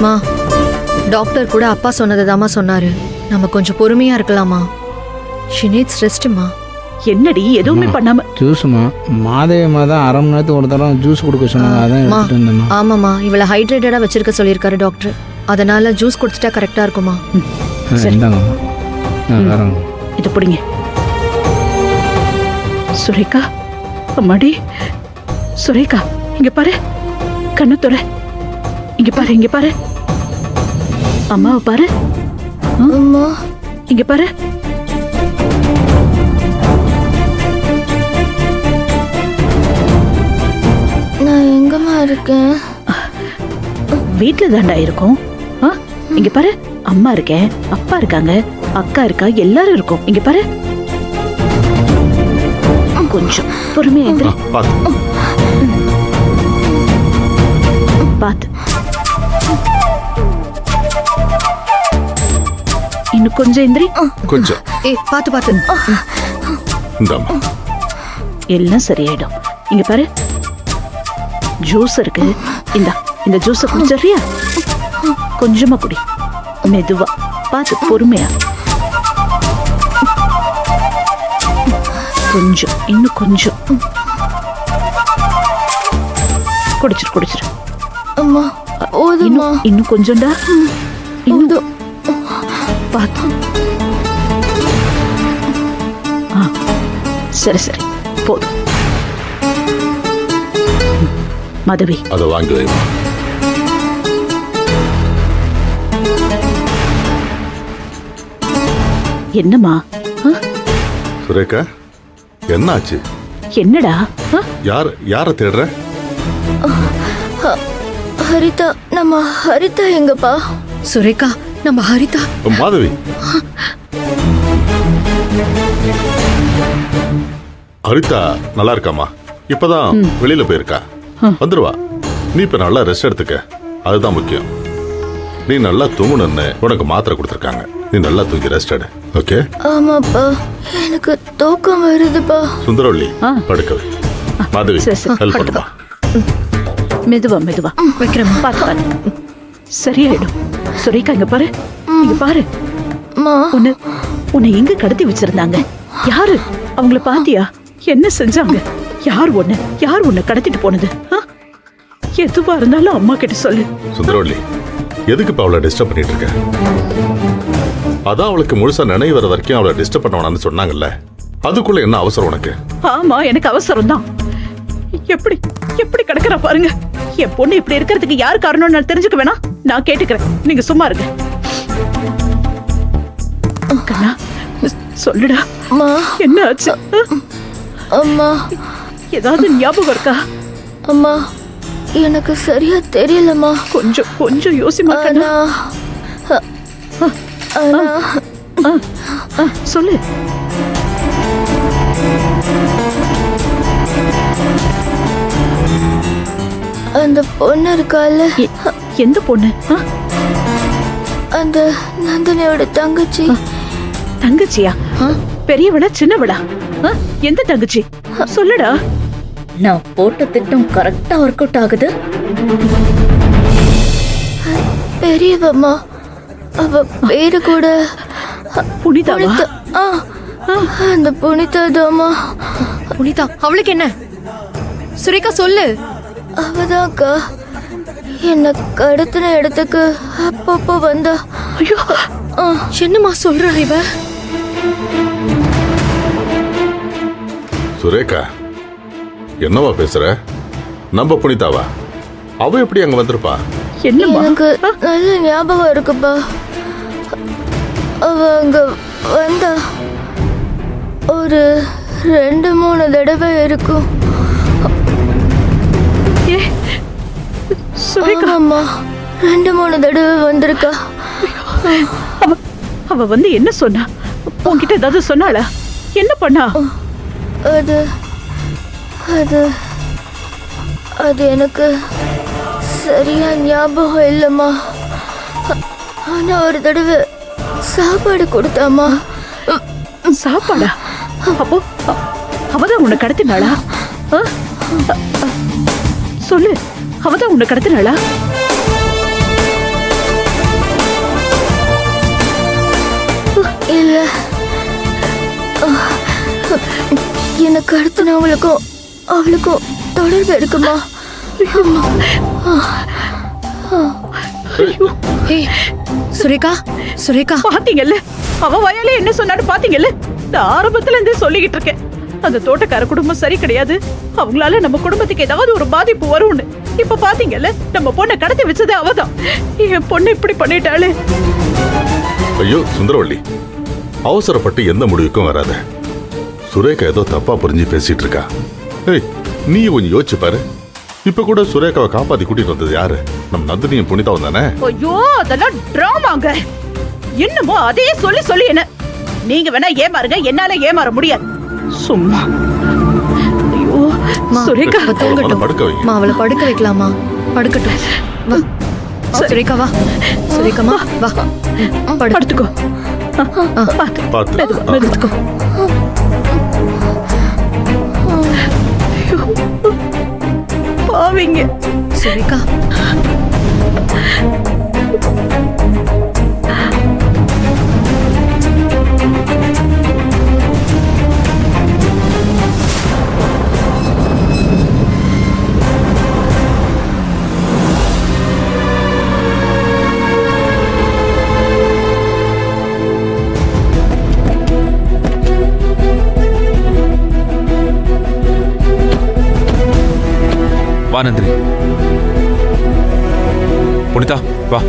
மா டாக்டர் கூட அப்பா சொன்னதுதாம்மா சொன்னாரு. நம்ம கொஞ்சம் பொறுமையா இருக்கலாமா. ஷி நீட்ஸ் ரெஸ்ட்மா. என்னடி எதுவுமே பண்ணாம ஜூஸ்மா மாதவியமா தான் அரை மணி நேரத்துக்கு ஒரு தடவை ஜூஸ் கொடுக்க சொன்னாங்க. அதான் எடுத்துட்டு வந்தேம்மா. ஆமாம்மா இவளை ஹைட்ரேட்டடா வச்சிருக்க சொல்லியிருக்காரு டாக்டர். அதனால ஜூஸ் குடிச்சிட்டா கரெக்டா இருக்குமா. இந்தாங்கம்மா. இது பிடிங்க. சுரேகா அம்மாடி சுரேகா இங்க பாரு. கண்ணத்துற இங்க பாரு, இங்க பாரு. அம்மாவை பாரு. அம்மா இங்க பாரு. நான் எங்கம்மா இருக்கேன்? வீட்டுல தாண்டா இருக்கும். இங்க பாரு. அம்மா இருக்கேன், அப்பா இருக்காங்க, அக்கா இருக்கா, எல்லாரும் இருக்கும். இங்க பாரு. கொஞ்சம் பொறுமையா எந்திரி. பாத்து இன்னும் கொஞ்சம் எந்திரி. கொஞ்சம் பாத்து பாத்து. எல்லாம் சரியாயிடும். இங்க பாரு ஜூஸ் இருக்கு. இந்த ஜூஸ குடிச்சிடுறியா? கொஞ்சமா குடி, மெதுவா பாத்து பொறுமையா. கொஞ்சம் இன்னும் கொஞ்சம் குடிச்சிரு குடிச்சிரு. அம்மா இன்னும் கொஞ்சம்டா. இன்னும் பாத்து. சரி சரி போதும். மாதவி அதை வாங்கி வைமா. என்னம்மா? சுரேகா என்னாச்சு? என்னடா? யார தேடுற? ஹரிதா. நம்ம ஹரிதா எங்கப்பா? சுரேகா நம்ம ஹரிதா. மாதவி ஹரிதா நல்லா இருக்காமா? இப்பதான் வெளியில போயிருக்கா. வந்துருவா. நீ இப்ப நல்லா ரெஸ்ட் எடுத்துக்க, அதுதான் முக்கியம். நீ நல்லா தூங்கணும்னு உனக்கு மாத்திரை கொடுத்துருக்காங்க. நீ நல்லா தூங்கி ரெஸ்ட் எடு. ஓகே? ஆமாப்பா எனக்கு தூக்கம் வருதுப்பா. சுந்தரவள்ளி படுக்கவே. மாதவி ஹெல்ப் பண்ணுமா. மெதுவா மெதுவா வைக்கிறேன். பாத்து பாத்து சரியாயிடும். சுரேகா இங்க பாரு, இங்க பாரு. உன்னை எங்க கடத்தி வச்சிருந்தாங்க? யாரு? அவங்கள பாத்தியா? என்ன செஞ்சாங்க? யார் உன்னை கடத்திட்டு போனது? எதுவா இருந்தாலும் அம்மா கிட்ட சொல்லு. சுந்தரவள்ளி எதுக்கு இப்ப அவளை டிஸ்டர்ப் பண்ணிட்டு இருக்க? அதான் அவளுக்கு முழுசா நினைவு வர வரைக்கும் அவளை டிஸ்டர்ப் பண்ண வேணாம்னு சொன்னாங்கல்ல. அதுக்குள்ள என்ன அவசரம் உனக்கு? ஆமா எனக்கு அவசரம் தான். எப்படி எப்படி கிடக்குறா பாருங்க. என் பொண்ணு இப்படி இருக்கிறதுக்கு யார் காரணம்னு நான் தெரிஞ்சுக்க வேணாம். நான் கேட்டுக்கிறேன், நீங்க சும்மா இருங்க. கண்ணா சொல்லுடா. என்ன ஆச்சு? அம்மா ஏதாவது ஞாபகம் இருக்கா? அம்மா எனக்கு சரியா தெரியலம்மா. கொஞ்சம் கொஞ்சம் யோசிமா கண்ணா. சொல்லு. அந்த பொண்ணு இருக்கால. எந்த பொண்ணு? அந்த நந்தினியோட தங்கச்சி. தங்கச்சியா? பெரியவளா சின்னவளா? எந்த தங்கச்சி சொல்லுடா. நான் போட்ட திட்டம் கரெக்டா ஒர்க் அவுட் ஆகுது. பெரியவம்மா. அவ பேரு கூட புனிதாவா? அந்த புனிதாதாம்மா. புனிதா அவளுக்கு என்ன? சுரேகா சொல்லு. அவதான்க்கா என்ன கடத்தின இடத்துக்கு அப்பப்போ வந்தா. ஐயோ என்னம்மா சொல்றா இவ? சுரேகா என்னவா பேசுற? நம்ம புனிதாவா? அவ எப்படி அங்க வந்திருப்பா? எனக்கு நல்ல ஞாபகம் இருக்குப்பா. அவ அங்க வந்தா ஒரு 2-3 தடவை இருக்கும். அம்மா 2-3 தடவை வந்திருக்கா. அவ வந்து என்ன சொன்னா? உன்கிட்ட ஏதாவது சொன்னாளா? என்ன பண்ணா? அது அது அது எனக்கு சரியா ஞாபகம் இல்லம்மா. ஆனா ஒரு தடவை சாப்பாடு கொடுத்தாமா. சாப்பாடா? அப்போ அவதான் உன்னை கடத்தினாளா? சொல்லு, அவதான் உன்னை கடத்தினாளா? இல்ல எனக்கு அடுத்தவங்களுக்கும் அவளுக்கும் தொடர்பு இருக்குமா? ஏய், சுரேகா சுரேகா பாத்தீங்கல்ல அவ வாயாலே என்ன சொன்னான்னு பாத்தீங்கல்ல. நான் ஆரம்பத்துல இருந்தே சொல்லிக்கிட்டு இருக்கேன், அந்த தோட்டக்கார குடும்பம் சரி கிடையாது, அவங்களால நம்ம குடும்பத்துக்கு ஏதாவது ஒரு பாதிப்பு வரும்னு. இப்ப பாத்தீங்கல்ல, நம்ம பொண்ணை கடத்தி வச்சது அவதான். என் பொண்ணு இப்படி பண்ணிட்டாளே. ஐயோ சுந்தரவள்ளி, அவசரப்பட்டு எந்த முடிவுக்கும் வராத. சுரேகா ஏதோ தப்பா புரிஞ்சு பேசிட்டு இருக்கா. ஏய், நீ கொஞ்சம் யோசிச்சு பாரு. இப்ப கூட சுரேகாவை காப்பாத்தி கூட்டிட்டு வந்தது யாரு? நம்ம நந்தினியும் புனிதாவும் தானே? ஐயோ அதெல்லாம் டிராமாங்க. என்னமோ அதே சொல்லி சொல்லி என்ன நீங்க வேணா ஏமாறுங்க, என்னால ஏமாற முடியாது. சும்மா ஐயோ சுரேகா அவ தூங்கட்டும். படுக்க வைங்க. மா, அவளை படுக்க வைக்கலாமா? படுக்கட்டும். வா சுரேகா, வா சுரேகாமா, வா படு. படுத்துக்கோ. பாத்து பார்த்து மெதுவா, ஆ. மெதுவா. ஐயோ, பாவிங்க. சுரேகா, வா நந்தினி. புனிதா வா.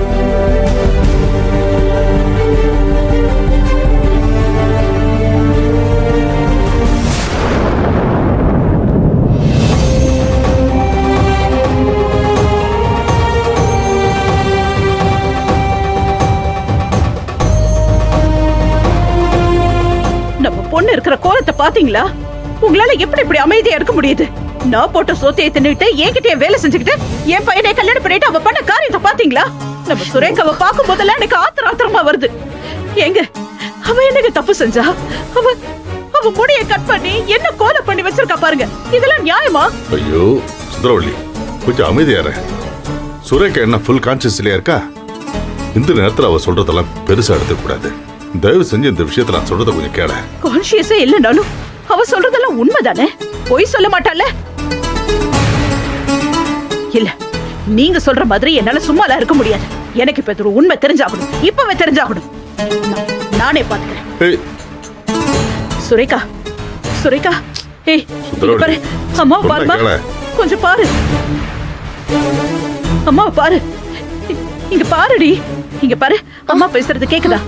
நம்ம பொண்ணு இருக்கிற கோலத்தை பாத்தீங்களா? உங்களால எப்படி இப்படி அமைதியா இருக்க முடியுது? நான் போட்ட சோத்தையை தின்னுட்டு என்கிட்ட வேலை செஞ்சுக்கிட்டு என் பையனை கல்யாணம் பண்ணிட்டு அவ பண்ண காரியத்தை பாத்தீங்களா? நம்ம சுரேகாவை பார்க்கும் போதெல்லாம் எனக்கு ஆத்திரமா வருது. எங்க அவ என்னங்க தப்பு செஞ்சா? அவ அவ முடியை கட் பண்ணி என்ன கோலை பண்ணி வச்சிருக்கா பாருங்க. இதெல்லாம் நியாயமா? ஐயோ சுந்தரவள்ளி, கொஞ்சம் அமைதியார. சுரேகா என்ன ஃபுல் கான்சியஸ்லயா இருக்கா? இந்த நேரத்துல அவ சொல்றதெல்லாம் பெருசா எடுத்துக்க கூடாது. தயவு செஞ்சு இந்த விஷயத்துல நான் சொல்றத கொஞ்சம் கேள. கான்ஷியஸே இல்லைனாலும் அவ சொல்றதெல்லாம் உண்மைதானே? பொய் சொல்ல மாட்டாள? இல்ல, நீங்க சொல்ற மாதிரி என்னால சும்மாலாம் இருக்க முடியாது. எனக்கு இப்ப ஒரு உண்மை தெரிஞ்சாகணும், இப்பவே தெரிஞ்சாகணும். நானே பாத்துக்கிறேன். ஏய் சுரேகா, சுரேகா, ஏய் இங்க பாரு, அம்மா பாருமா, கொஞ்சம் பாரு, அம்மா பாரு, இங்க பாருடி, இங்க பாரு, அம்மா பேசுறது கேக்குதா?